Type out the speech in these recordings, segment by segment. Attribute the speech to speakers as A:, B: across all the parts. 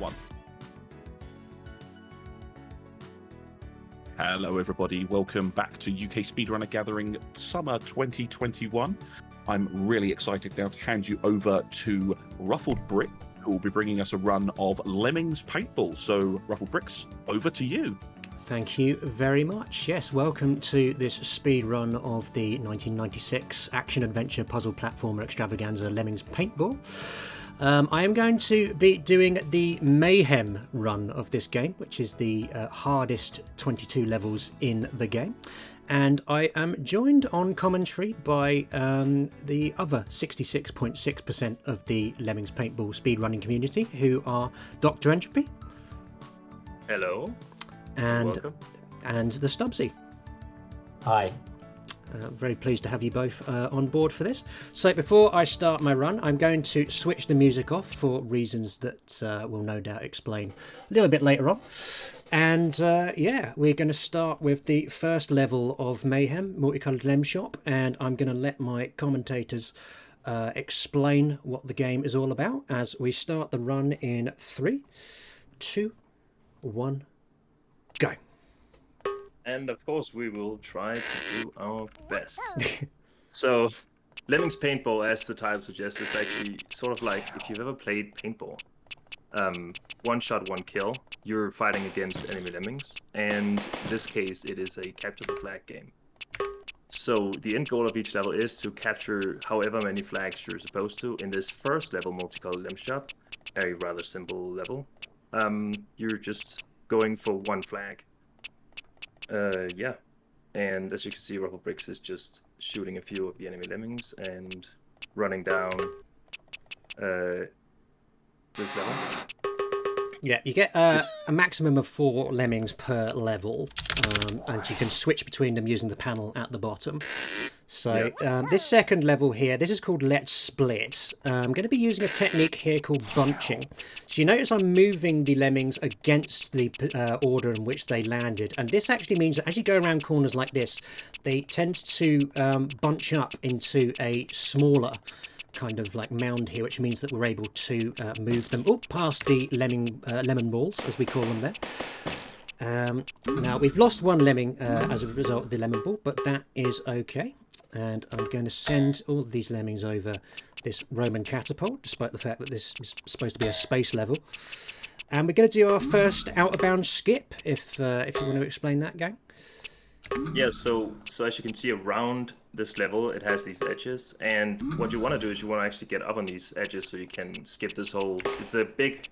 A: 1. Hello everybody, welcome back to UK Speedrunner Gathering Summer 2021. I'm really excited now to hand you over to RuffledBricks, who will be bringing us a run of Lemmings Paintball. So RuffledBricks, over to you.
B: Thank you very much. Yes, welcome to this speed run of the 1996 action-adventure puzzle platformer extravaganza Lemmings Paintball. I am going to be doing the Mayhem run of this game, which is the hardest 22 levels in the game. And I am joined on commentary by the other 66.6% of the Lemmings Paintball speedrunning community, who are Dr. Entropy.
C: Hello.
B: Welcome. And the Stubbsy.
D: Hi.
B: Very pleased to have you both on board for this. So before I start my run, I'm going to switch the music off for reasons that we'll no doubt explain a little bit later on. And yeah, we're going to start with the first level of Mayhem, Multicoloured Lem Shop, and I'm going to let my commentators explain what the game is all about as we start the run in 3, 2, 1, go.
C: And of course, we will try to do our best. So, Lemmings Paintball, as the title suggests, is actually sort of like if you've ever played paintball. One shot, one kill. You're fighting against enemy lemmings, and in this case, it is a capture the flag game. So the end goal of each level is to capture however many flags you're supposed to. In this first level, Multicolored Lem Shop, a rather simple level, you're just going for one flag. Yeah, and as you can see, RuffledBricks is just shooting a few of the enemy lemmings and running down this level.
B: Yeah, you get a maximum of 4 lemmings per level, and you can switch between them using the panel at the bottom. So this second level here, this is called Let's Split. I'm going to be using a technique here called bunching. So you notice I'm moving the lemmings against the order in which they landed, and this actually means that as you go around corners like this, they tend to bunch up into a smaller kind of like mound here, which means that we're able to move them past the lemon balls, as we call them there. Now we've lost one lemming as a result of the lemon ball, but that is okay. And I'm going to send all of these lemmings over this Roman catapult, despite the fact that this is supposed to be a space level. And we're going to do our first out-of-bounds skip, if you want to explain that, gang.
C: Yeah, so as you can see around this level, it has these edges, and what you want to do is you want to actually get up on these edges so you can skip this whole. It's a big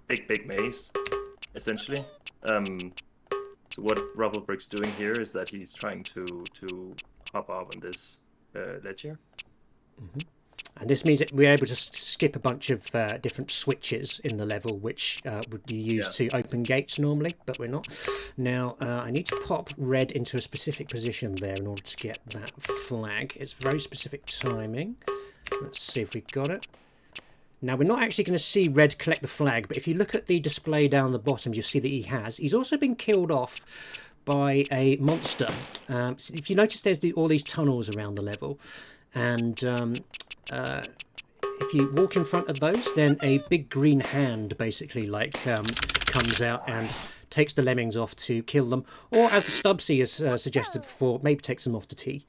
C: maze, essentially. So what RuffledBricks doing here is that he's trying to hop up on this ledge here.
B: Mm-hmm. And this means that we're able to skip a bunch of different switches in the level, which would be used to open gates normally, but we're not. Now, I need to pop red into a specific position there in order to get that flag. It's very specific timing. Let's see if we got it. Now, we're not actually going to see red collect the flag, but if you look at the display down the bottom, you'll see that he's also been killed off by a monster. So if you notice, there's all these tunnels around the level, and if you walk in front of those, then a big green hand basically comes out and takes the lemmings off to kill them, or as Stubbsy has suggested before, maybe takes them off to tea.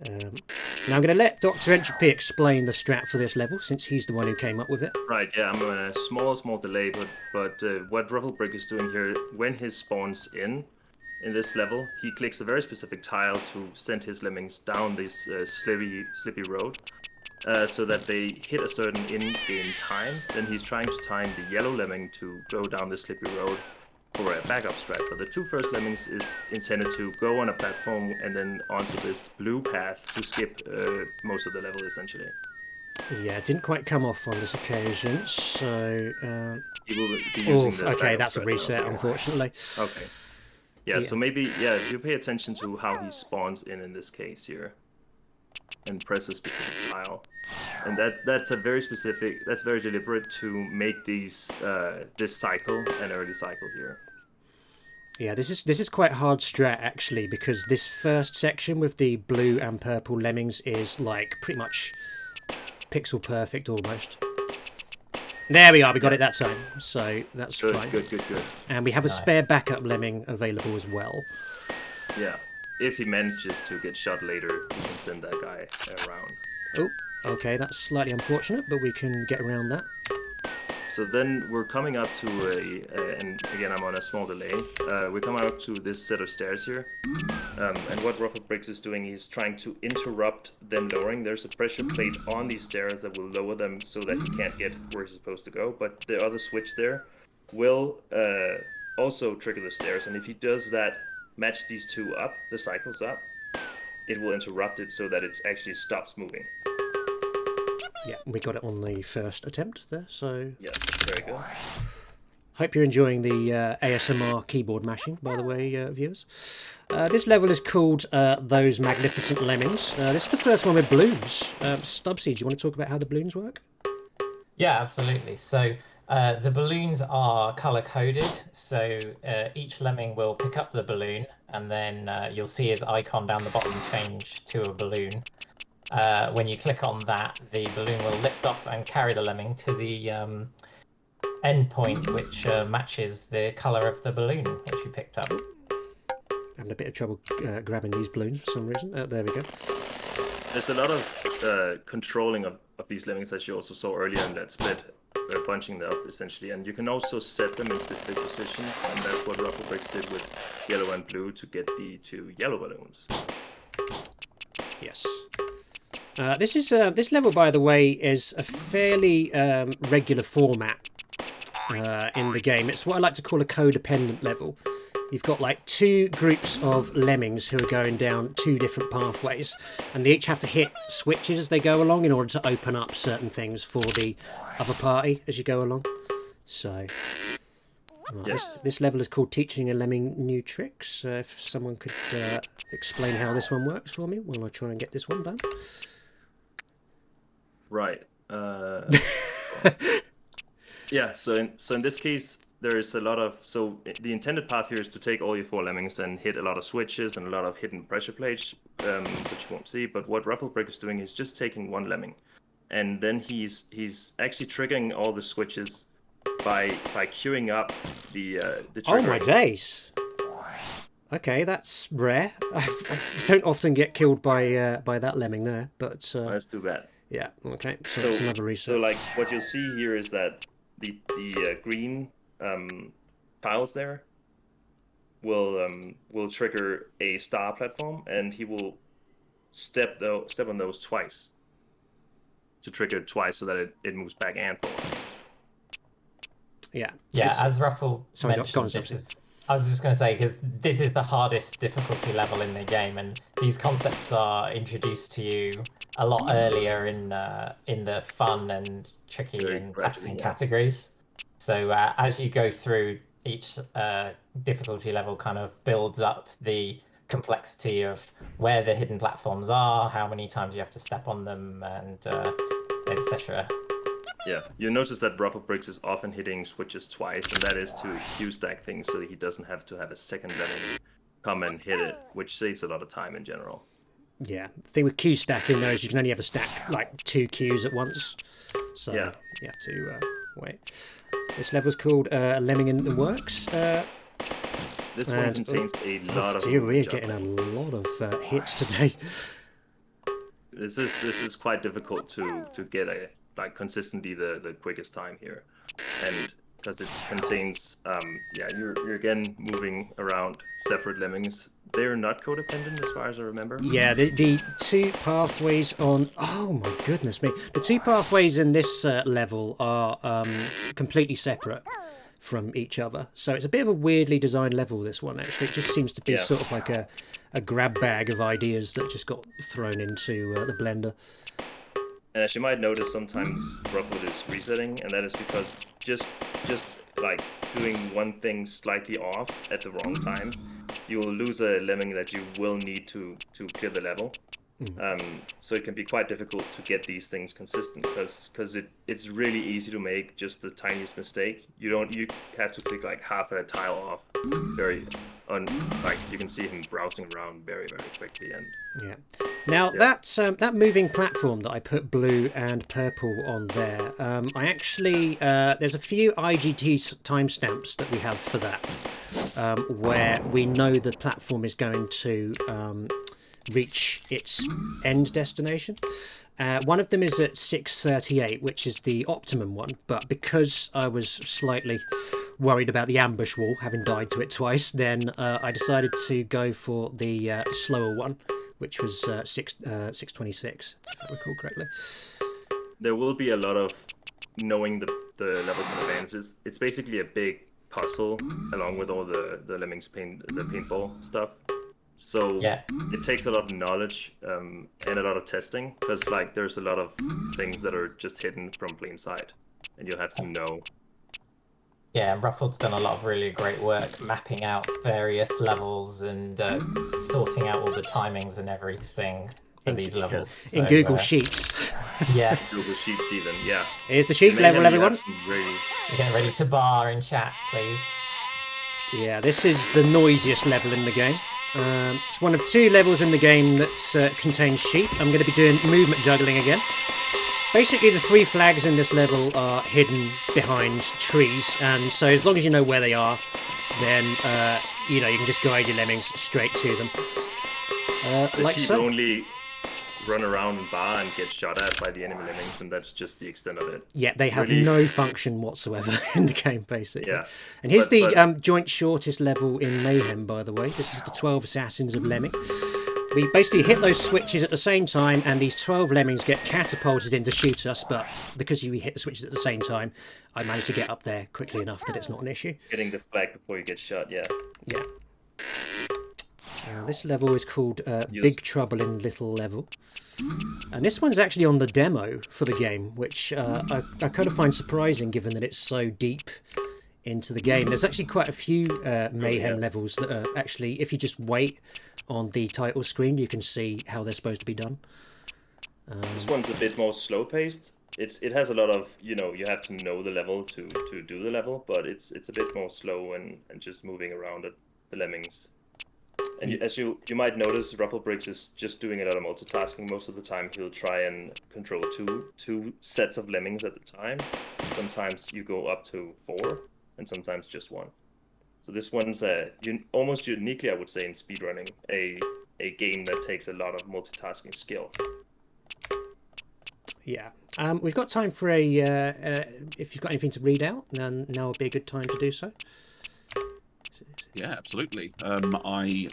B: Now I'm going to let Dr. Entropy explain the strat for this level, since he's the one who came up with it.
C: Right, yeah, I'm on a small delay, but what RuffledBricks is doing here, when he spawns in this level, he clicks a very specific tile to send his lemmings down this slippy road, so that they hit a certain in-game time. Then he's trying to time the yellow lemming to go down the slippy road for a backup strat. But the 2 first lemmings is intended to go on a platform and then onto this blue path to skip most of the level, essentially.
B: Yeah, it didn't quite come off on this occasion, so...
C: He will be using the
B: okay, that's a
C: strat
B: reset,
C: now.
B: Unfortunately.
C: Okay. Yeah, so maybe, if you pay attention to how he spawns in this case here, and press a specific tile, and that's very deliberate to make this cycle an early cycle here.
B: Yeah, this is quite hard strat actually, because this first section with the blue and purple lemmings is like pretty much pixel perfect almost. There we are. We got it that time. So that's
C: Good,
B: fine.
C: good.
B: And we have a spare backup lemming available as well.
C: Yeah. If he manages to get shot later, we can send that guy around.
B: Oh, okay. That's slightly unfortunate, but we can get around that.
C: So then we're coming up to and again I'm on a small delay. We're coming up to this set of stairs here, and what RuffledBricks is doing, he's trying to interrupt them lowering. There's a pressure plate on these stairs that will lower them so that he can't get where he's supposed to go. But the other switch there will also trigger the stairs, and if he does that, match these two up, the cycles up, it will interrupt it so that it actually stops moving.
B: Yeah, we got it on the first attempt there, so...
C: Yeah, very good.
B: Hope you're enjoying the ASMR keyboard mashing, by the way, viewers. This level is called Those Magnificent Lemmings. This is the first one with balloons. Stubbsy, do you want to talk about how the balloons work?
D: Yeah, absolutely. So the balloons are color-coded, so each lemming will pick up the balloon, and then you'll see his icon down the bottom change to a balloon. When you click on that, the balloon will lift off and carry the lemming to the end point, which matches the colour of the balloon which you picked up.
B: Having a bit of trouble grabbing these balloons for some reason. There we go.
C: There's a lot of controlling of these lemmings, as you also saw earlier in that split. They're bunching them up, essentially. And you can also set them in specific positions, and that's what RuffledBricks did with yellow and blue to get the two yellow balloons.
B: Yes. This level, by the way, is a fairly regular format in the game. It's what I like to call a codependent level. You've got like two groups of lemmings who are going down two different pathways, and they each have to hit switches as they go along in order to open up certain things for the other party as you go along. So, right,
C: Yes.
B: this level is called Teaching a Lemming New Tricks. If someone could explain how this one works for me while I try and get this one done.
C: Right. Yeah. So in this case, there is a lot of the intended path here is to take all your four lemmings and hit a lot of switches and a lot of hidden pressure plates, which you won't see. But what RuffledBricks is doing is just taking one lemming, and then he's actually triggering all the switches by queuing up the trigger.
B: Oh my days! Okay, that's rare. I don't often get killed by that lemming there, but
C: Let's do that.
B: yeah, okay. So that's another reset.
C: So like what you'll see here is that the green tiles there will trigger a star platform, and he will step on those twice to trigger it twice so that it moves back and forward.
B: Yeah.
D: Yeah,
B: It's-
D: as Ruffle
B: Sorry, go
D: mentioned,
B: on,
D: this
B: Sophie.
D: is. I was just going to say, because this is the hardest difficulty level in the game, and these concepts are introduced to you a lot earlier in the fun and tricky
C: Very
D: and
C: gradually,
D: taxing
C: yeah.
D: categories. So as you go through, each difficulty level kind of builds up the complexity of where the hidden platforms are, how many times you have to step on them, and etc.
C: Yeah, you notice that RuffledBricks is often hitting switches twice, and that is to queue stack things so that he doesn't have to have a second lemming come and hit it, which saves a lot of time in general.
B: Yeah. The thing with queue stacking though is you can only ever stack like two queues at once. So
C: Yeah.
B: you have to wait. This level's called Lemming in the Works.
C: This one contains a lot of
B: dear, we're
C: jump.
B: getting a lot of hits today.
C: This is quite difficult to get consistently the quickest time here, and because it contains you're again moving around separate lemmings. They're not codependent as far as I remember.
B: Yeah, the two pathways on... Oh, my goodness me. The two pathways in this level are completely separate from each other. So it's a bit of a weirdly designed level, this one, actually. It just seems to be
C: Yeah.
B: sort of like a grab bag of ideas that just got thrown into the blender.
C: And as you might notice, sometimes Ruffled is resetting, and that is because just like doing one thing slightly off at the wrong time, you will lose a lemming that you will need to clear the level. So it can be quite difficult to get these things consistent because it's really easy to make just the tiniest mistake. You have to pick like half a tile off like you can see him browsing around very, very quickly. And
B: yeah. Now that moving platform that I put blue and purple on there, I actually there's a few IGT timestamps that we have for that, where we know the platform is going to reach its end destination. One of them is at 6:38, which is the optimum one, but because I was slightly worried about the ambush wall, having died to it twice, then I decided to go for the slower one, which was 6:26, if I recall correctly.
C: There will be a lot of knowing the levels in advance. It's basically a big puzzle along with all the Lemmings paintball stuff. So it takes a lot of knowledge and a lot of testing, because like there's a lot of things that are just hidden from plain sight, and you'll have to know.
D: Yeah, and Ruffled's done a lot of really great work mapping out various levels and sorting out all the timings and everything for these levels. So,
B: in Google Sheets.
D: Yes.
C: Google Sheets even, yeah.
B: Here's the sheet level, everyone.
D: We're getting ready to bar in chat, please.
B: Yeah, this is the noisiest level in the game. It's one of 2 levels in the game that contains sheep. I'm going to be doing movement juggling again. Basically, the 3 flags in this level are hidden behind trees, and so as long as you know where they are, then you can just guide your lemmings straight to them.
C: The
B: like
C: sheep
B: so.
C: only run around and bar and get shot at by the enemy lemmings, and that's just the extent of it.
B: Yeah, they have no function whatsoever in the game, basically.
C: Yeah.
B: And here's the joint shortest level in Mayhem, by the way. This is the 12 Assassins of Lemming. We basically hit those switches at the same time, and these 12 lemmings get catapulted in to shoot us, but because we hit the switches at the same time, I managed to get up there quickly enough that it's not an issue.
C: Getting the flag before you get shot, yeah.
B: Yeah. This level is called Big Trouble in Little Level. And this one's actually on the demo for the game, which I kind of find surprising given that it's so deep into the game. There's actually quite a few Mayhem levels that are actually, if you just wait on the title screen, you can see how they're supposed to be done.
C: This one's a bit more slow-paced. It has a lot of, you have to know the level to do the level, but it's a bit more slow and just moving around at the lemmings. And as you might notice, RuffledBricks is just doing a lot of multitasking. Most of the time, he'll try and control two sets of lemmings at a time. Sometimes you go up to 4, and sometimes just 1. So this one's almost uniquely, I would say, in speedrunning, a game that takes a lot of multitasking skill.
B: Yeah. We've got time for if you've got anything to read out, then now would be a good time to do so.
A: Yeah, absolutely. I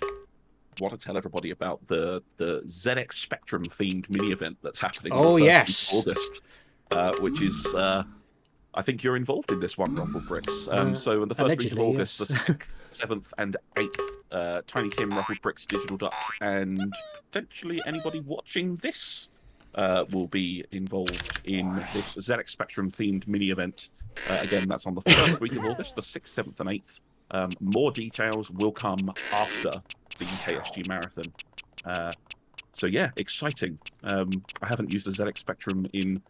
A: want to tell everybody about the ZX Spectrum themed mini event that's happening on the 1st of August, which is I think you're involved in this one, RuffledBricks. So on the first week of August, the 6th, 7th, and 8th, Tiny Tim, RuffledBricks, Digital Duck, and potentially anybody watching this will be involved in this ZX Spectrum themed mini event. Again, that's on the first week of August, the 6th, 7th, and 8th. More details will come after the UKSG marathon. So yeah, exciting. I haven't used a ZX Spectrum in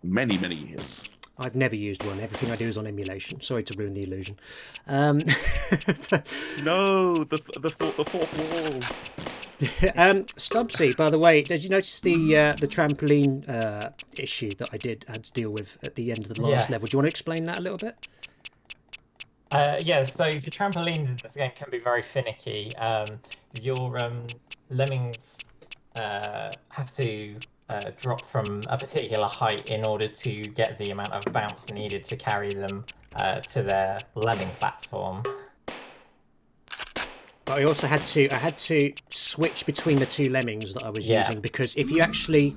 A: many, many years.
B: I've never used one. Everything I do is on emulation. Sorry to ruin the illusion.
A: No, the fourth wall.
B: Stubbsy, by the way, did you notice the trampoline issue that I had to deal with at the end of the last level? Do you want to explain that a little bit?
D: Yeah, so the trampolines in this game can be very finicky. Your lemmings have to drop from a particular height in order to get the amount of bounce needed to carry them to their lemming platform.
B: But I also had to switch between the 2 lemmings that I was using, because if you actually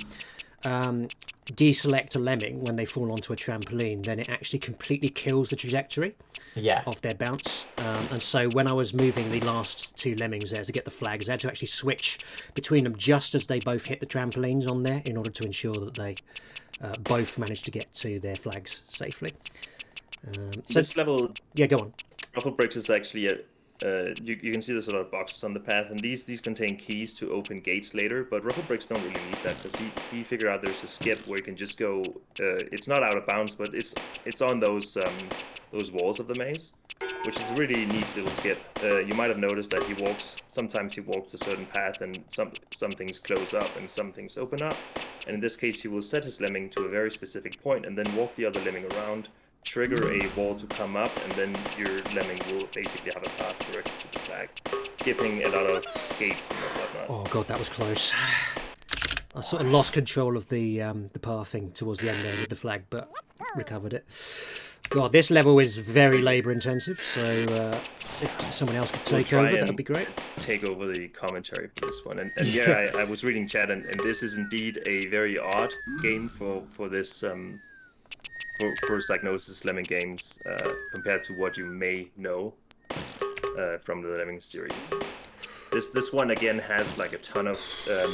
B: deselect a lemming when they fall onto a trampoline, then it actually completely kills the trajectory of their bounce. And so when I was moving the last 2 lemmings there to get the flags, I had to actually switch between them just as they both hit the trampolines on there in order to ensure that they both managed to get to their flags safely.
C: So this level,
B: go on.
C: RuffledBricks is actually you can see there's a lot of boxes on the path, and these contain keys to open gates later. But RuffledBricks don't really need that because he figured out there's a skip where you can just go. It's not out of bounds, but it's on those walls of the maze, which is a really neat little skip. You might have noticed that sometimes he walks a certain path, and some things close up and some things open up. And in this case, he will set his lemming to a very specific point and then walk the other lemming around, trigger a wall to come up, and then your lemming will basically have a path directly to the flag, skipping a lot of gates and whatnot.
B: Oh god, that was close. I sort of lost control of the pathing towards the end there with the flag, but recovered it. God, this level is very labour intensive, so if someone else could take over, that would be great.
C: Take over the commentary for this one. And yeah, I was reading chat, and this is indeed a very odd game for this for Psygnosis Lemming games compared to what you may know from the Lemming series. This one again has like a ton of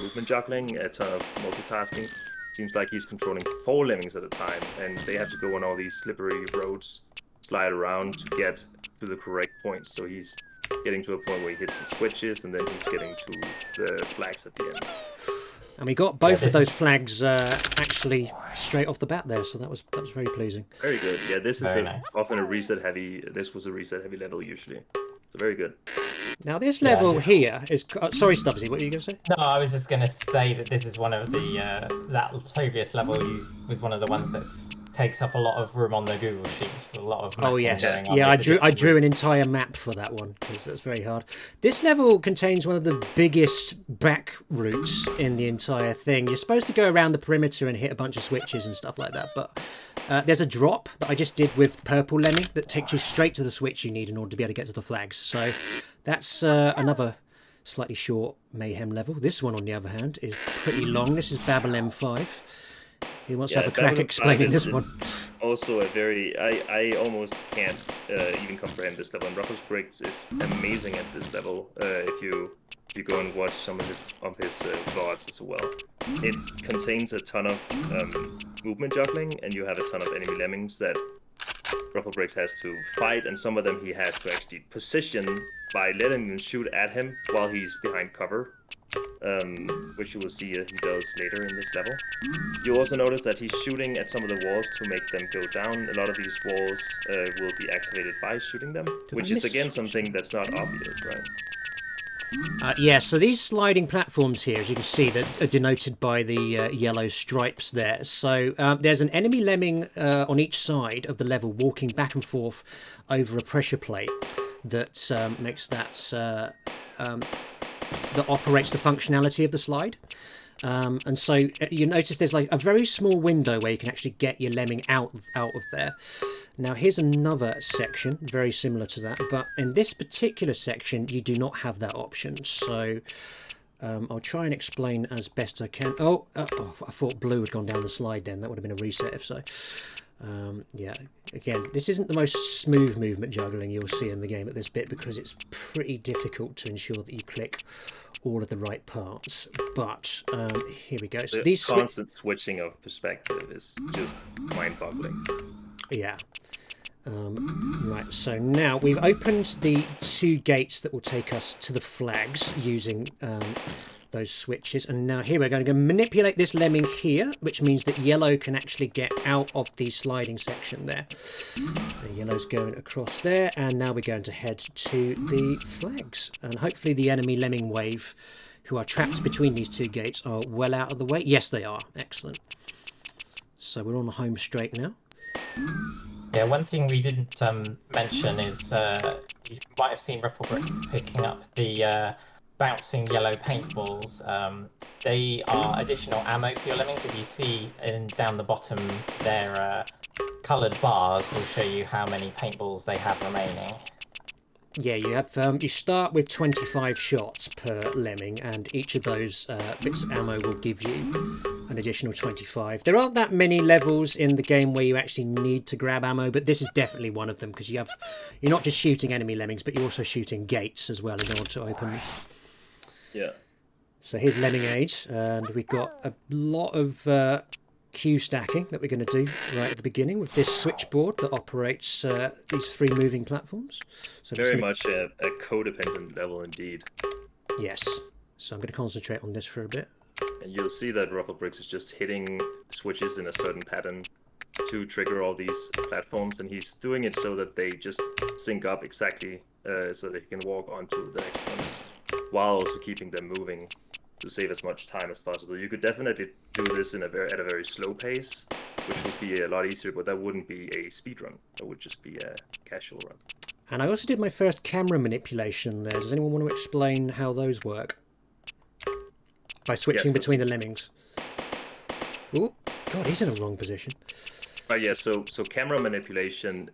C: movement juggling, a ton of multitasking. Seems like he's controlling 4 lemmings at a time, and they have to go on all these slippery roads, slide around to get to the correct points. So he's getting to a point where he hits some switches, and then he's getting to the flags at the end.
B: And we got both of those flags actually straight off the bat there, so that was very pleasing.
C: Very good. Yeah, this is
D: Nice.
C: often a reset heavy. This was a reset heavy level usually, so very good.
B: Now this level here is... sorry, Stubbsy, what were you going to say?
D: No, I was just going to say that this is one of the that previous level was one of the ones that takes up a lot of room on the Google Sheets. A lot of
B: Oh yes,
D: going on
B: yeah.
D: with the
B: I drew an
D: different
B: entire map for that one because that's very hard. This level contains one of the biggest back routes in the entire thing. You're supposed to go around the perimeter and hit a bunch of switches and stuff like that, but there's a drop that I just did with purple lemming that takes you straight to the switch you need in order to be able to get to the flags. So that's another slightly short Mayhem level. This one, on the other hand, is pretty long. This is Babylem 5. He wants to have a crack explaining this one.
C: Also a very... I almost can't even comprehend this level. And RuffledBricks is amazing at this level. If you go and watch some of his VODs as well. It contains a ton of movement juggling, and you have a ton of enemy lemmings that RuffledBricks has to fight, and some of them he has to actually position by letting them shoot at him while he's behind cover, which you will see he does later in this level. You also notice that he's shooting at some of the walls to make them go down. A lot of these walls will be activated by shooting them, which is again something that's not obvious, right?
B: Yeah, so these sliding platforms here, as you can see, that are denoted by the yellow stripes there. So there's an enemy lemming on each side of the level walking back and forth over a pressure plate that makes that that operates the functionality of the slide. And so you notice there's like a very small window where you can actually get your lemming out of there. Now here's another section very similar to that, but in this particular section you do not have that option. So I'll try and explain as best I can. Oh, I thought blue had gone down the slide then. That would have been a reset if so. Yeah, again, this isn't the most smooth movement juggling you'll see in the game at this bit because it's pretty difficult to ensure that you click all of the right parts. But here we go. So these
C: constant switching of perspective is just mind-boggling.
B: Yeah. Right, so now we've opened the 2 gates that will take us to the flags using those switches, and now here we're going to manipulate this lemming here, which means that yellow can actually get out of the sliding section there. The yellow's going across there, and now we're going to head to the flags, and hopefully the enemy lemming wave who are trapped between these 2 gates are well out of the way. Yes, they are. Excellent. So we're on the home straight now.
D: Yeah, one thing we didn't mention is you might have seen RuffledBricks picking up the bouncing yellow paintballs. They are additional ammo for your lemmings. If you see down the bottom, their coloured bars will show you how many paintballs they have remaining.
B: Yeah, you have. You start with 25 shots per lemming, and each of those bits of ammo will give you an additional 25. There aren't that many levels in the game where you actually need to grab ammo, but this is definitely one of them because you're not just shooting enemy lemmings, but you're also shooting gates as well in order to open them.
C: Yeah.
B: So here's lemming age, and we've got a lot of queue stacking that we're going to do right at the beginning with this switchboard that operates these 3 moving platforms. So
C: Very much a codependent level indeed.
B: Yes. So I'm going to concentrate on this for a bit.
C: And you'll see that RuffledBricks is just hitting switches in a certain pattern to trigger all these platforms, and he's doing it so that they just sync up exactly so that he can walk onto the next one, while also keeping them moving to save as much time as possible. You could definitely do this at a very slow pace, which would be a lot easier, but that wouldn't be a speed run. That would just be a casual run.
B: And I also did my first camera manipulation there. Does anyone want to explain how those work? By switching between the lemmings. Oh, God, he's in the wrong position.
C: Yeah, so camera manipulation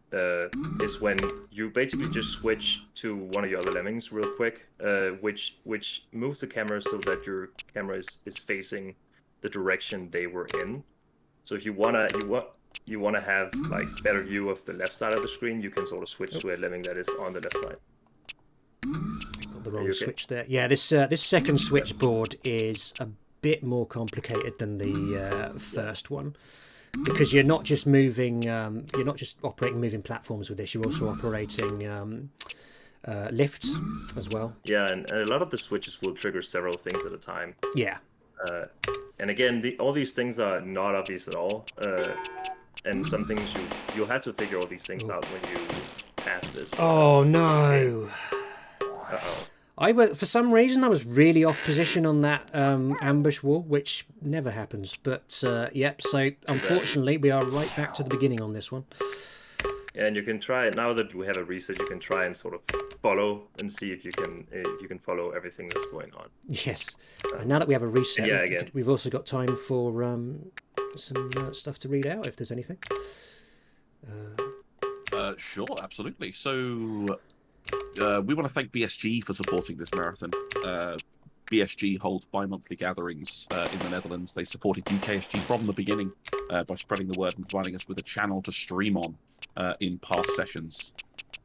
C: is when you basically just switch to one of your other lemmings real quick, which moves the camera so that your camera is facing the direction they were in. So if you wanna have like better view of the left side of the screen, you can sort of switch to a lemming that is on the left side.
B: Got the wrong switch there. Yeah, this second switchboard is a bit more complicated than the first one. Because you're not just moving, you're not just operating moving platforms with this. You're also operating lifts as well.
C: Yeah, and a lot of the switches will trigger several things at a time.
B: Yeah.
C: And again, all these things are not obvious at all. And some things you'll have to figure all these things out when you pass this.
B: Oh no!
C: Uh-oh.
B: For some reason I was really off position on that ambush wall, which never happens. But yep. So unfortunately, we are right back to the beginning on this one.
C: Yeah, and you can try it now that we have a reset. You can try and sort of follow and see if you can follow everything that's going on.
B: Yes. And now that we have a reset,
C: again,
B: we've also got time for some stuff to read out if there's anything.
A: Sure, absolutely. So. We want to thank BSG for supporting this marathon. BSG holds bi-monthly gatherings in the Netherlands. They supported UKSG from the beginning by spreading the word and providing us with a channel to stream on in past sessions.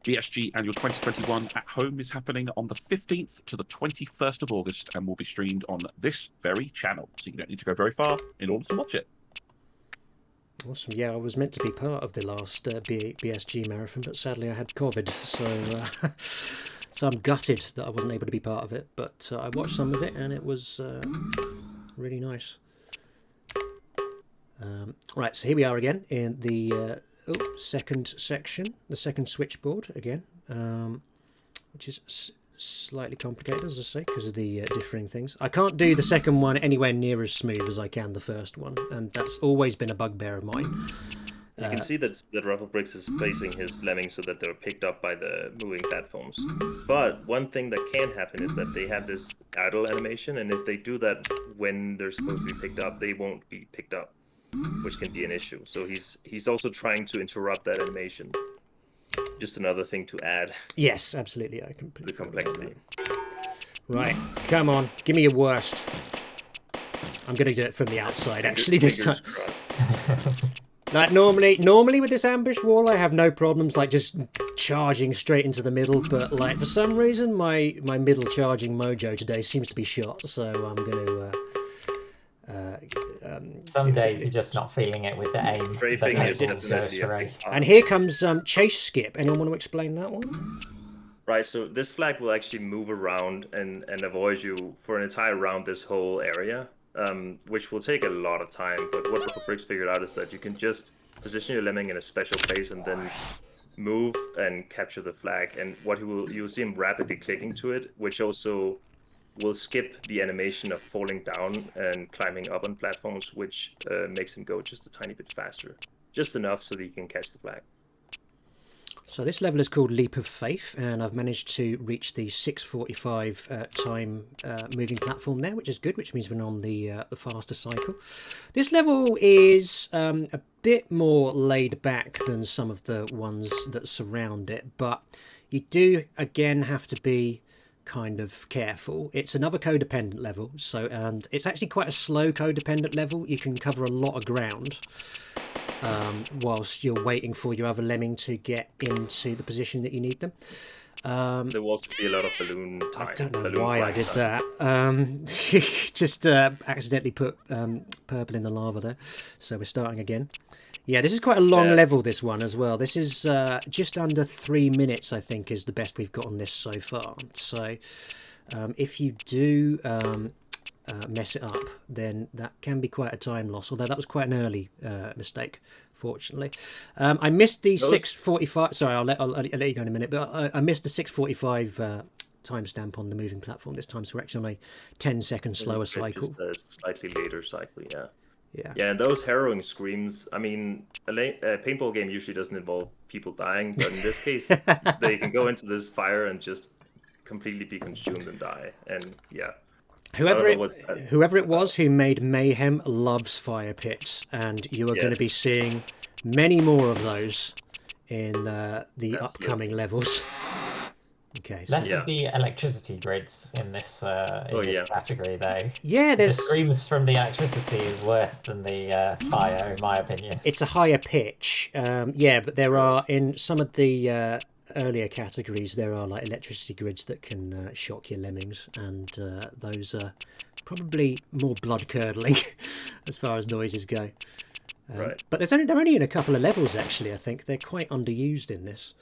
A: BSG Annual 2021 at home is happening on the 15th to the 21st of August and will be streamed on this very channel. So you don't need to go very far in order to watch it.
B: Awesome. Yeah, I was meant to be part of the last BSG marathon, but sadly I had COVID, so so I'm gutted that I wasn't able to be part of it. But I watched some of it, and it was really nice. Right, so here we are again in the second section, the second switchboard again, which is slightly complicated, as I say, because of the differing things. I can't do the second one anywhere near as smooth as I can the first one, and that's always been a bugbear of mine.
C: You can see that RuffledBricks is placing his lemmings so that they're picked up by the moving platforms. But one thing that can happen is that they have this idle animation, and if they do that when they're supposed to be picked up, they won't be picked up, which can be an issue. So he's also trying to interrupt that animation. Just another thing to add.
B: Yes, absolutely. I completely.
C: The complexity.
B: Right, come on, give me your worst. I'm going to do it from the outside, actually, this time. Like normally with this ambush wall, I have no problems like just charging straight into the middle. But like for some reason, my middle charging mojo today seems to be shot. So I'm going to.
D: Some days you're just not feeling it with the aim.
C: Strafing is definitely
B: and here comes chase skip. Anyone want to explain that one?
C: Right, so this flag will actually move around and avoid you for an entire round this whole area, which will take a lot of time. But what RuffledBricks figured out is that you can just position your lemming in a special place and then move and capture the flag. And what you'll see him rapidly clicking to it, which also will skip the animation of falling down and climbing up on platforms, which makes him go just a tiny bit faster. Just enough so that he can catch the flag.
B: So this level is called Leap of Faith, and I've managed to reach the 6:45 time moving platform there, which is good, which means we're on the faster cycle. This level is a bit more laid back than some of the ones that surround it, but you do, again, have to be kind of careful. It's another codependent level, and it's actually quite a slow codependent level. You can cover a lot of ground. whilst you're waiting for your other lemming to get into the position that you need them.
C: There will also be a lot of balloon time.
B: I don't know
C: balloon
B: why I
C: flight
B: did
C: time.
B: that. Just accidentally put purple in the lava there. So we're starting again. Yeah, this is quite a long level, this one as well. This is just under 3 minutes, I think, is the best we've got on this so far. So if you do mess it up, then that can be quite a time loss, although that was quite an early mistake, fortunately. I missed the 6:45. Sorry, I'll let you go in a minute, but I missed the 6:45 timestamp on the moving platform this time, so we're actually on a 10-second slower cycle.
C: Just a slightly later cycle, yeah.
B: Yeah.
C: Yeah, and those harrowing screams. I mean, a paintball game usually doesn't involve people dying, but in this case, they can go into this fire and just completely be consumed and die. And yeah.
B: Whoever it was who made Mayhem loves fire pits, and you are going to be seeing many more of those in the upcoming levels. Okay.
D: Less of the electricity grids in this category, though.
B: Yeah,
D: the screams from the electricity is worse than the fire, in my opinion.
B: It's a higher pitch. But there are in some of the earlier categories, there are like electricity grids that can shock your lemmings, and those are probably more blood curdling as far as noises go.
C: Right.
B: But they're only in a couple of levels, actually. I think they're quite underused in this.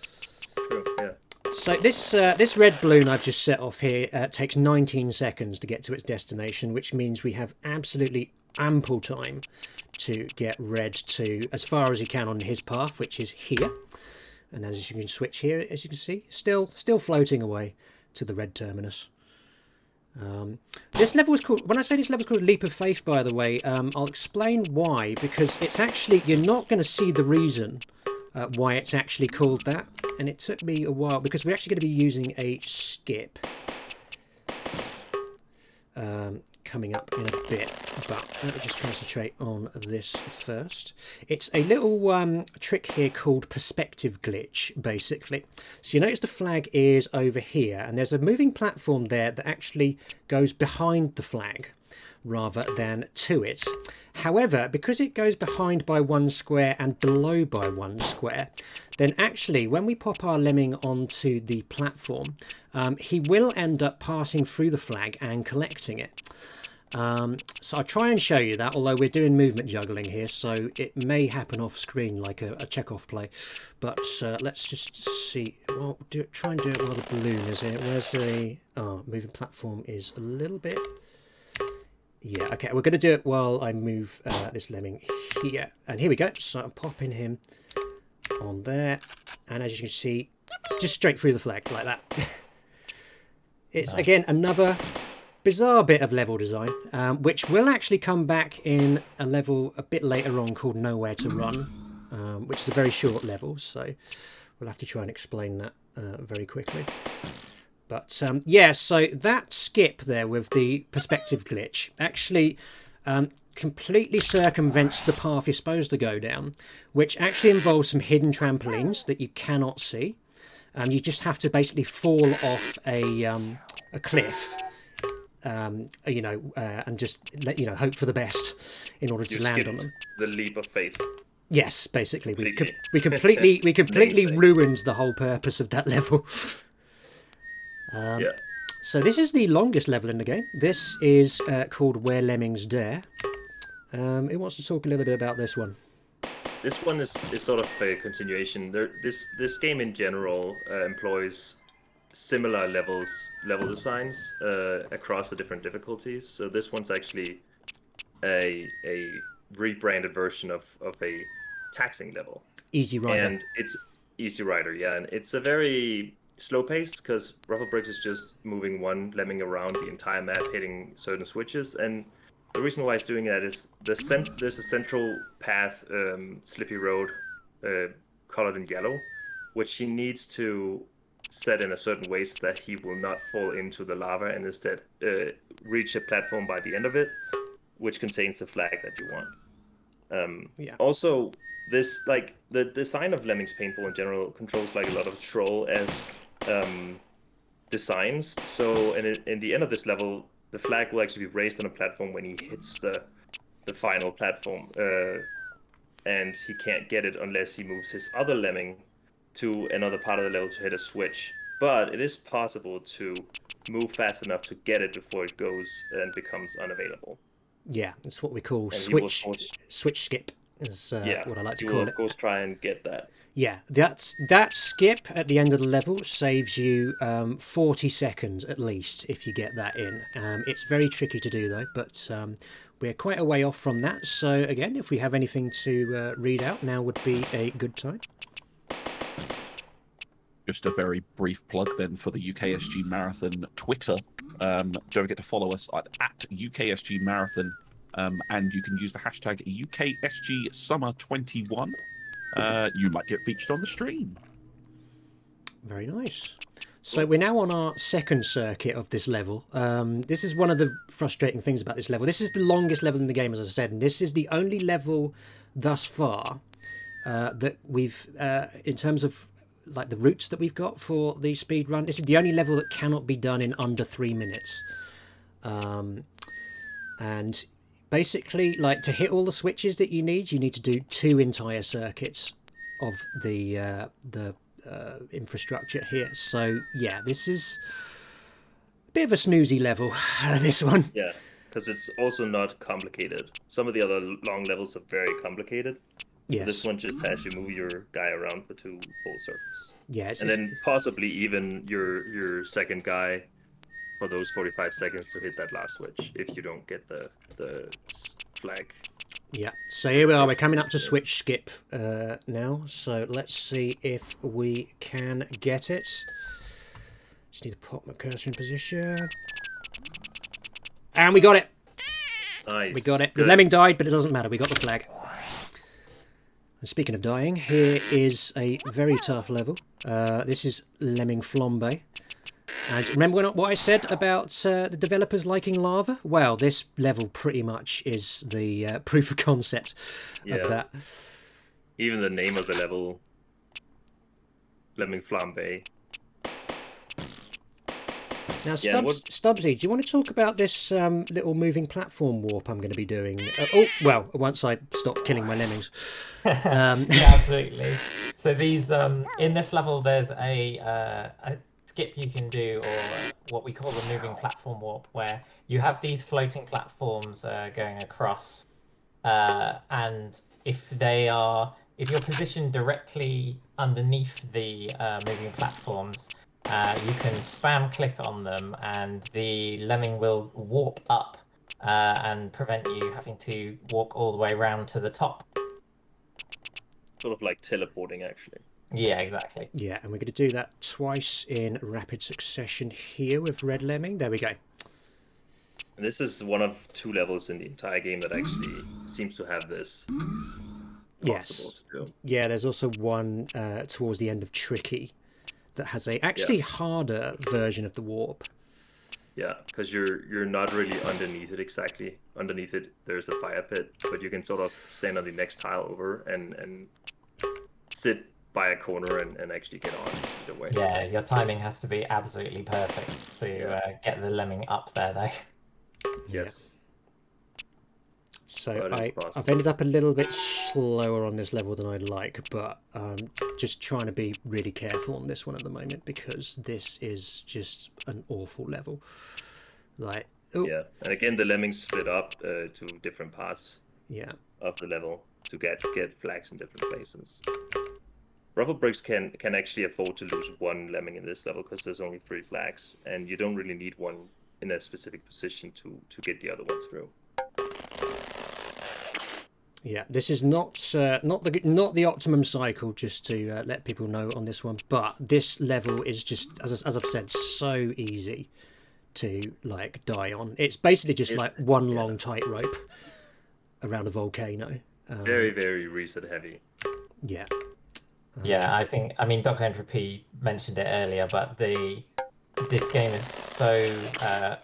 C: True, yeah.
B: So this red balloon I've just set off here takes 19 seconds to get to its destination, which means we have absolutely ample time to get red to as far as he can on his path, which is here. And as you can switch here, as you can see, still floating away to the red terminus. This level is called, when I say this level is called Leap of Faith, by the way, I'll explain why, because it's actually, you're not going to see the reason why it's actually called that. And it took me a while, because we're actually going to be using a skip coming up in a bit, but let me just concentrate on this first. It's a little trick here called perspective glitch, basically. So you notice the flag is over here, and there's a moving platform there that actually goes behind the flag rather than to it. However, because it goes behind by 1 square and below by 1 square, then actually when we pop our lemming onto the platform, he will end up passing through the flag and collecting it. So I'll try and show you that, although we're doing movement juggling here, so it may happen off screen like a Chekhov play. But let's just see. Well, try and do it while the balloon is here. Where's the moving platform is a little bit. Yeah, okay, we're going to do it while I move this lemming here. And here we go. So I'm popping him on there. And as you can see, just straight through the flag like that. It's, again, another bizarre bit of level design, which will actually come back in a level a bit later on called Nowhere to Run, which is a very short level. So we'll have to try and explain that very quickly. But yeah, so that skip there with the perspective glitch actually completely circumvents the path you're supposed to go down, which actually involves some hidden trampolines that you cannot see. You just have to basically fall off a cliff, and just hope for the best in order to land on them.
C: The leap of faith.
B: Yes, basically, we completely ruined the whole purpose of that level. So this is the longest level in the game. This is called Where Lemmings Dare. Who wants to talk a little bit about this one?
C: This one is sort of a continuation. This game in general employs similar level designs across the different difficulties. So this one's actually a rebranded version of a taxing level.
B: Easy Rider.
C: And it's Easy Rider, yeah. And it's a very slow paced because RuffledBricks is just moving one lemming around the entire map, hitting certain switches. And the reason why it's doing that is there's a central path, slippy road, colored in yellow, which he needs to set in a certain way so that he will not fall into the lava and instead reach a platform by the end of it, which contains the flag that you want. Also, this the design of Lemmings Paintball in general controls like a lot of troll-esque designs. So in the end of this level, the flag will actually be raised on a platform when he hits the final platform and he can't get it unless he moves his other lemming to another part of the level to hit a switch. But it is possible to move fast enough to get it before it goes and becomes unavailable.
B: Yeah, it's what we call
C: And
B: switch skip, is what I like to
C: he
B: call
C: will
B: it.
C: of course try and get that.
B: Yeah, that skip at the end of the level saves you 40 seconds at least if you get that in. It's very tricky to do though, but we're quite a way off from that. So again, if we have anything to read out, now would be a good time.
A: Just a very brief plug then for the UKSG Marathon Twitter. Don't forget to follow us at UKSG Marathon, and you can use the hashtag UKSG Summer 21. You might get featured on the stream.
B: Very nice. So we're now on our second circuit of this level. This is one of the frustrating things about this level. This is the longest level in the game, as I said, and this is the only level thus far that we've, in terms of like the routes that we've got for the speed run, this is the only level that cannot be done in under 3 minutes. And basically, like, to hit all the switches that you need to do 2 entire circuits of the infrastructure here. So yeah, this is a bit of a snoozy level, this one.
C: Yeah, because it's also not complicated. Some of the other long levels are very complicated.
B: Yes.
C: This one just has you move your guy around for 2 full circuits.
B: Yeah,
C: and then possibly even your second guy for those 45 seconds to hit that last switch if you don't get the flag.
B: Yeah, so here we are. We're coming up to switch skip now. So let's see if we can get it. Just need to pop my cursor in position. And we got it.
C: Nice.
B: We got it.
C: Good.
B: The lemming died, but it doesn't matter. We got the flag. And speaking of dying, here is a very tough level. This is Lemming Flambe. And remember what I said about the developers liking lava? Well, this level pretty much is the proof of concept of that.
C: Even the name of the level, Lemming Flambe.
B: Now, Stubbsy, do you want to talk about this little moving platform warp I'm going to be doing? Once I stop killing my lemmings.
D: Yeah, absolutely. So these, in this level, there's a skip you can do, or what we call the moving platform warp, where you have these floating platforms going across, and if you're positioned directly underneath the moving platforms, you can spam click on them, and the lemming will warp up and prevent you having to walk all the way around to the top.
C: Sort of like teleporting, actually.
D: Yeah, exactly.
B: Yeah, and we're going to do that twice in rapid succession here with Red Lemming. There we go.
C: And this is one of 2 levels in the entire game that actually seems to have this.
B: Yes.
C: To do.
B: Yeah, there's also one towards the end of Tricky that has a actually harder version of the warp.
C: Yeah, because you're not really underneath it exactly. Underneath it, there's a fire pit, but you can sort of stand on the next tile over and sit by a corner and actually get on either way.
D: Yeah, your timing has to be absolutely perfect to get the lemming up there, though.
C: Yes.
B: So I've ended up a little bit slower on this level than I'd like, but just trying to be really careful on this one at the moment because this is just an awful level. Like,
C: yeah, and again the lemmings split up to different parts.
B: Yeah.
C: Of the level to get flags in different places. RuffledBricks can actually afford to lose 1 lemming in this level because there's only 3 flags, and you don't really need one in a specific position to get the other ones through.
B: Yeah, this is not the optimum cycle, just to let people know on this one. But this level is just, as I've said, so easy to like die on. It's basically just like one long tightrope around a volcano.
C: Very, very reset heavy.
B: Yeah.
D: Yeah, I mean, Dr. Entropy mentioned it earlier, but this game is so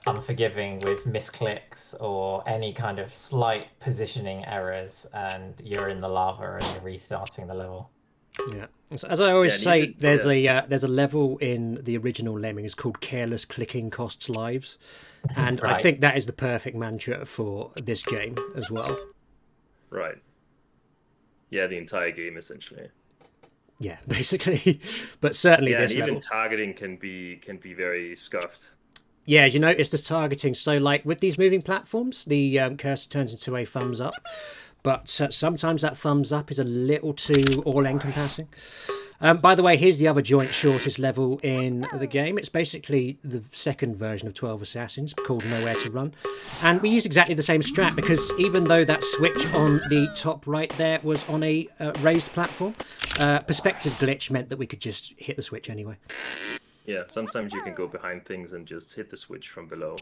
D: unforgiving with misclicks or any kind of slight positioning errors, and you're in the lava and you're restarting the level.
B: Yeah, so, as I always say, there's a level in the original Lemmings called "Careless Clicking Costs Lives," and
D: Right.
B: I think that is the perfect mantra for this game as well.
C: Right. Yeah, the entire game essentially.
B: Yeah, basically. But certainly
C: Yeah,
B: this
C: and even
B: level.
C: targeting can be very scuffed.
B: Yeah, as you notice the targeting. So, like with these moving platforms, the cursor turns into a thumbs up, but sometimes that thumbs up is a little too all-encompassing. By the way, here's the other joint shortest level in the game. It's basically the second version of 12 Assassins called Nowhere to Run. And we use exactly the same strat because even though that switch on the top right there was on a raised platform, perspective glitch meant that we could just hit the switch anyway.
C: Yeah, sometimes you can go behind things and just hit the switch from below,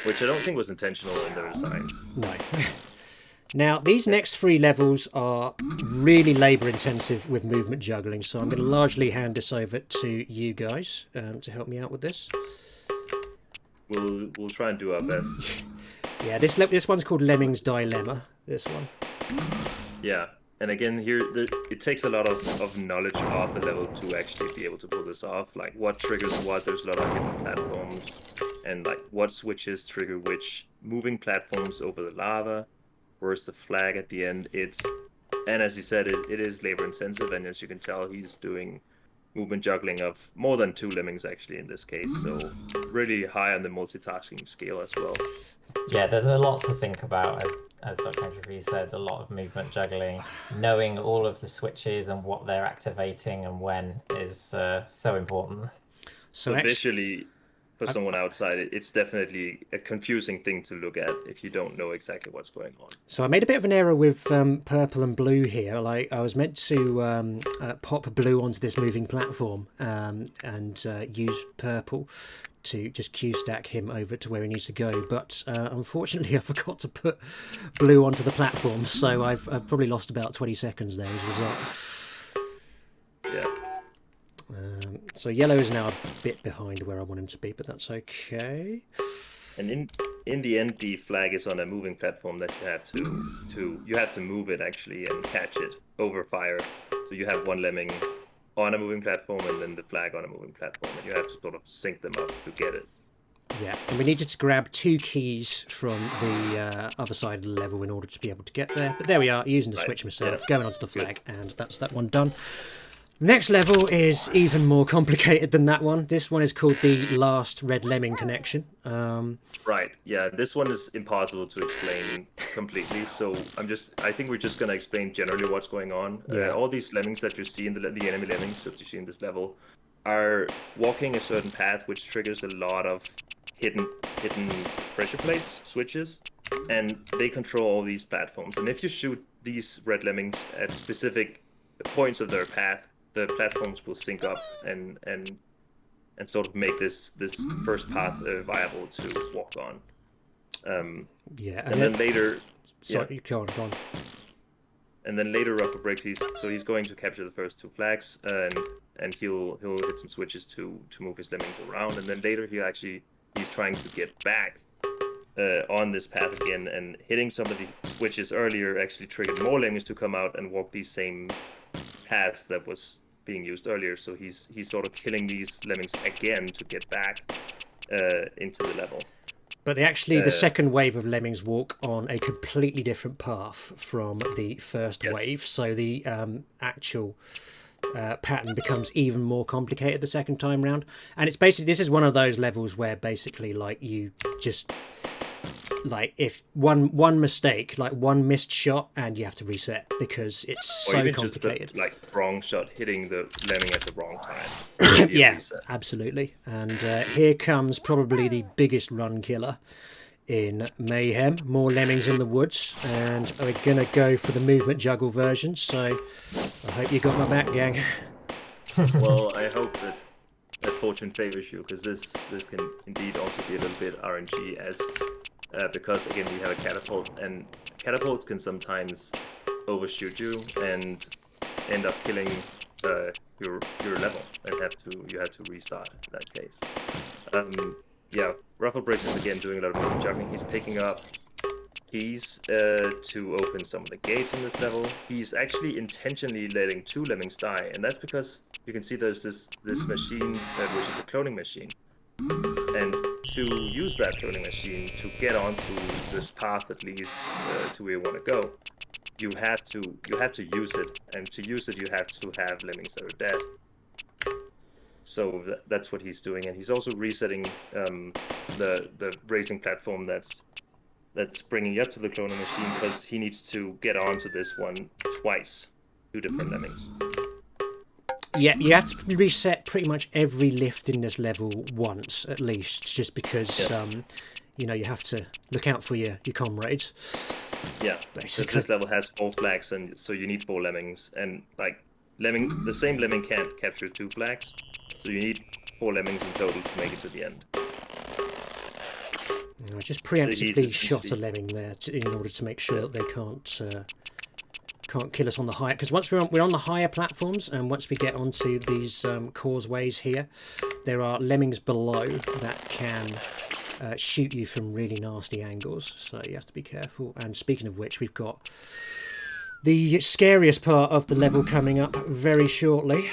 C: which I don't think was intentional in their design.
B: No. Now, these next 3 levels are really labour intensive with movement juggling, so I'm going to largely hand this over to you guys to help me out with this.
C: We'll try and do our best.
B: Yeah, this one's called Lemmings Dilemma, this one.
C: Yeah, and again, here it takes a lot of knowledge of the level to actually be able to pull this off. Like what triggers what, there's a lot of hidden platforms, and like what switches trigger which moving platforms over the lava. Where's the flag at the end? And as he said, it is labor intensive, and as you can tell, he's doing movement juggling of more than 2 lemmings actually in this case, so really high on the multitasking scale as well.
D: Yeah, there's a lot to think about, as Dr. Entropy said, a lot of movement juggling. Knowing all of the switches and what they're activating and when is so important.
C: So visually, for someone outside, it's definitely a confusing thing to look at if you don't know exactly what's going on.
B: So I made a bit of an error with purple and blue here. Like I was meant to pop blue onto this moving platform and use purple to just Q-stack him over to where he needs to go. But unfortunately, I forgot to put blue onto the platform, so I've probably lost about 20 seconds there as a result.
C: Yeah.
B: So yellow is now a bit behind where I want him to be, but that's okay.
C: And in the end, the flag is on a moving platform that you have to move it actually and catch it over fire. So you have one lemming on a moving platform and then the flag on a moving platform, and you have to sort of sync them up to get it.
B: Yeah, and we need you to grab 2 keys from the other side of the level in order to be able to get there. But there we are, using the switch myself, going onto the flag, and that's that one done. Next level is even more complicated than that one. This one is called the Last Red Lemming Connection.
C: Right, yeah, this one is impossible to explain completely, so I think we're just going to explain generally what's going on.
B: Yeah.
C: All these lemmings that you see in the enemy lemmings that you see in this level are walking a certain path which triggers a lot of hidden pressure plates, switches, and they control all these platforms. And if you shoot these red lemmings at specific points of their path, the platforms will sync up and sort of make this first path viable to walk on.
B: Yeah,
C: and then later.
B: Sorry, go on.
C: And then later, RuffledBricks, he's going to capture the first 2 flags, and he'll hit some switches to move his lemmings around, and then later he's trying to get back on this path again, and hitting some of the switches earlier actually triggered more lemmings to come out and walk these same paths that was being used earlier. So he's sort of killing these lemmings again to get back into the level.
B: But the second wave of lemmings walk on a completely different path from the first wave, so the actual pattern becomes even more complicated the second time round. And it's basically, this is one of those levels where basically like you just if one mistake, like one missed shot, and you have to reset because it's so complicated.
C: Just the, wrong shot hitting the lemming at the wrong time.
B: Yeah, absolutely. And here comes probably the biggest run killer in Mayhem. More lemmings in the woods, and we're gonna go for the movement juggle version. So I hope you got my back, gang.
C: Well, I hope that fortune favors you, because this can indeed also be a little bit RNG as. Because again, we have a catapult, and catapults can sometimes overshoot you and end up killing your level, and you have to restart in that case. Yeah, RuffledBricks is again doing a lot of movement juggling. He's picking up keys to open some of the gates in this level. He's actually intentionally letting 2 lemmings die, and that's because you can see there's this machine which is a cloning machine. And to use that cloning machine to get onto this path that leads to where you want to go, you have to use it, and to use it you have to have lemmings that are dead. So that's what he's doing, and he's also resetting the racing platform that's bringing you up to the cloning machine, because he needs to get onto this one twice, 2 different lemmings.
B: Yeah, you have to reset pretty much every lift in this level once at least, just because you know, you have to look out for your comrades.
C: Yeah,
B: basically.
C: because this level has 4 flags, and so you need 4 lemmings, and like the same lemming can't capture 2 flags, so you need 4 lemmings in total to make it to the end.
B: I just preemptively
C: So
B: shot a lemming there in order to make sure that they can't kill us on the higher, because once we're on the higher platforms, and once we get onto these causeways here, there are lemmings below that can shoot you from really nasty angles, so you have to be careful. And speaking of which, we've got the scariest part of the level coming up very shortly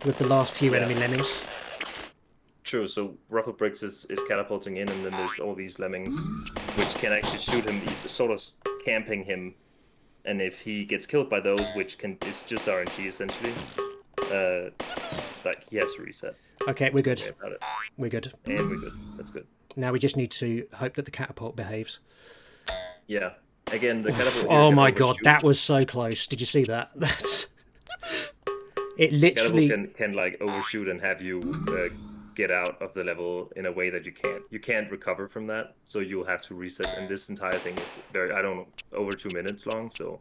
B: with the last few enemy lemmings.
C: True, so RuffledBricks is catapulting in, and then there's all these lemmings which can actually shoot him, sort of camping him, and if he gets killed by those, which is just RNG essentially, like he has to reset.
B: Okay, we're good. We're good.
C: And we're good. That's good.
B: Now we just need to hope that the catapult behaves.
C: Yeah. Again, the catapult.
B: Oh my god, that was so close. Did you see that? That's it. Literally
C: can like overshoot and have you get out of the level in a way that you can't recover from that. So you'll have to reset. And this entire thing is over 2 minutes long. So.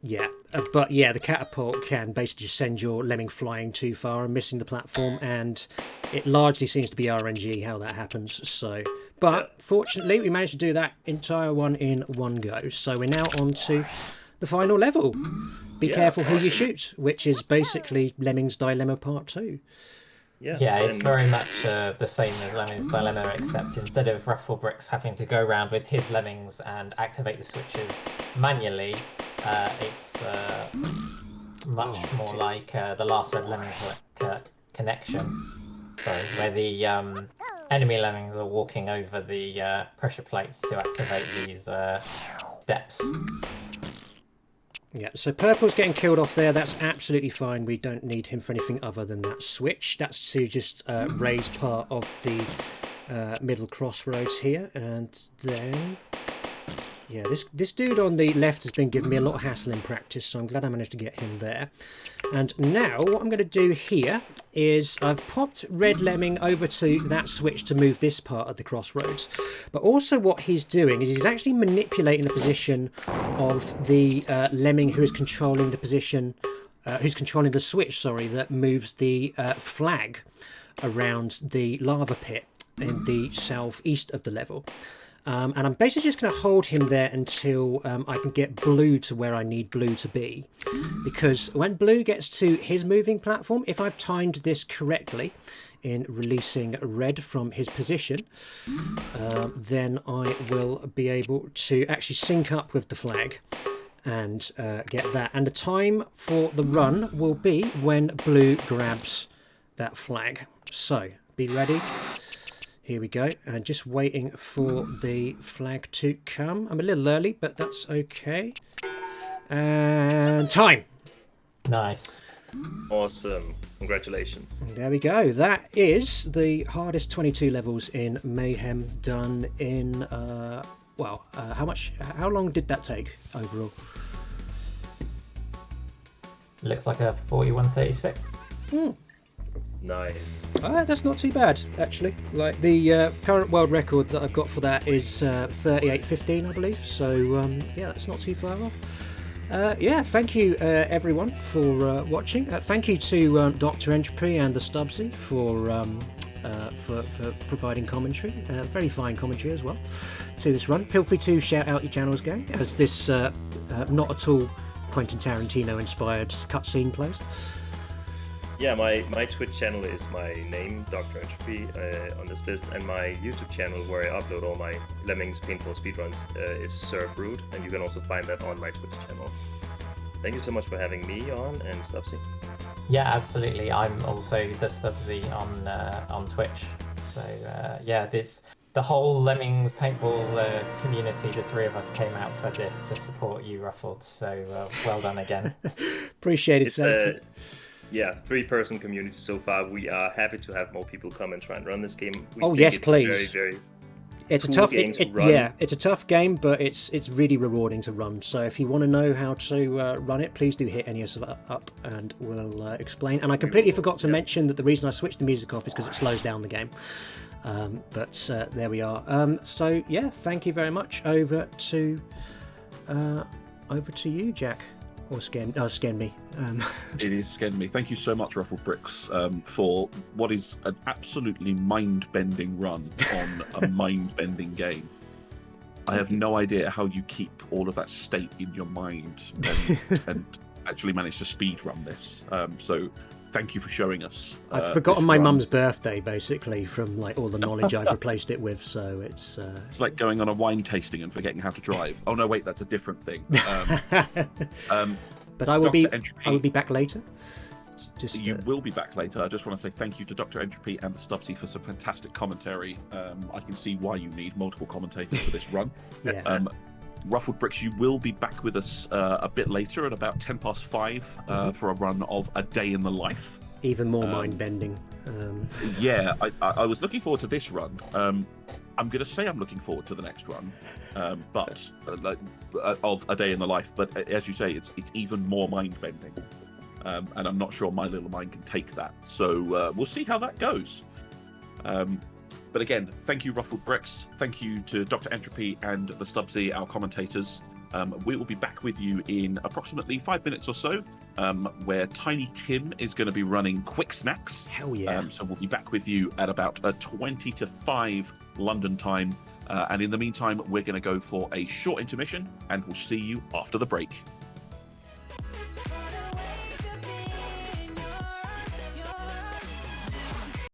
B: Yeah, but yeah, the catapult can basically just send your lemming flying too far and missing the platform, and it largely seems to be RNG how that happens. So, but fortunately, we managed to do that entire one in one go. So we're now on to the final level. Be careful who you shoot, which is basically Lemmings Dilemma Part 2.
D: Yeah, it's very much the same as Lemmings Dilemma, except instead of RuffledBricks having to go around with his lemmings and activate the switches manually, it's much more like the last Red Lemming connection. Sorry, where the enemy lemmings are walking over the pressure plates to activate these steps.
B: Yeah, so Purple's getting killed off there. That's absolutely fine. We don't need him for anything other than that switch. That's to just raise part of the middle crossroads here. And then, yeah, this dude on the left has been giving me a lot of hassle in practice, so I'm glad I managed to get him there. And now what I'm going to do here is I've popped Red Lemming over to that switch to move this part of the crossroads. But also what he's doing is he's actually manipulating the position of the lemming who is controlling the position, who's controlling the switch, sorry, that moves the flag around the lava pit in the southeast of the level. And I'm basically just going to hold him there until I can get blue to where I need blue to be. Because when blue gets to his moving platform, if I've timed this correctly in releasing red from his position, then I will be able to actually sync up with the flag and get that. And the time for the run will be when blue grabs that flag. So, be ready. Here we go, and just waiting for the flag to come. I'm a little early, but that's okay. And time!
D: Nice.
C: Awesome. Congratulations.
B: And there we go. That is the hardest 22 levels in Mayhem done in, how long did that take overall?
D: Looks like a 41:36.
C: Nice.
B: That's not too bad, actually. Like the current world record that I've got for that is 38:15, I believe. So yeah, that's not too far off. Yeah, thank you everyone for watching. Thank you to Dr. Entropy and the Stubbsy for providing commentary. Very fine commentary as well to this run. Feel free to shout out your channels again as this not at all Quentin Tarantino inspired cutscene plays.
C: Yeah, my Twitch channel is my name, Dr. Entropy, on this list, and my YouTube channel where I upload all my Lemmings Paintball speedruns is Sir Brood, and you can also find that on my Twitch channel. Thank you so much for having me on, and Stubbsy.
D: Yeah, absolutely. I'm also the Stubbsy on Twitch. So yeah, this the whole Lemmings Paintball community, the three of us came out for this to support you, Ruffled. So well done again.
B: Appreciate it.
C: It's
B: Thank you.
C: yeah, 3-person community so far. We are happy to have more people come and try and run this game. We
B: Oh
C: think
B: yes,
C: it's
B: please.
C: Very, very
B: It's
C: cool
B: a tough
C: game to run.
B: Yeah, it's a tough game, but it's really rewarding to run. So if you want to know how to run it, please do hit any of us up and we'll explain. And I completely forgot to mention that the reason I switched the music off is because it slows down the game. But there we are. So yeah, thank you very much. Over to you, Jack, or Skenby.
A: It is Skenby. Thank you so much, RuffledBricks, for what is an absolutely mind-bending run on a mind-bending game. I have no idea how you keep all of that state in your mind and actually manage to speed run this. So thank you for showing us.
B: I've forgotten
A: this
B: my
A: run.
B: mum's birthday, basically, from like all the knowledge I've replaced it with. So it's
A: like going on a wine tasting and forgetting how to drive. Oh no, wait, that's a different thing.
B: But I will
A: Dr.
B: be back later.
A: You will be back later. I just want to say thank you to Dr. Entropy and the Stubbsy for some fantastic commentary. I can see why you need multiple commentators for this run.
B: Yeah.
A: RuffledBricks, you will be back with us a bit later at about 5:10 for a run of A Day in the Life.
B: Even more mind-bending.
A: Yeah, I was looking forward to this run. I'm going to say I'm looking forward to the next run, but of A Day in the Life. But as you say, it's even more mind-bending, and I'm not sure my little mind can take that. So we'll see how that goes. But again, thank you, RuffledBricks. Thank you to Dr. Entropy and the Stubbsy, our commentators. We will be back with you in approximately 5 minutes or so, where Tiny Tim is going to be running Quick Snacks.
B: Hell yeah.
A: So we'll be back with you at about 20 to 5 London time. And in the meantime, we're going to go for a short intermission, and we'll see you after the break.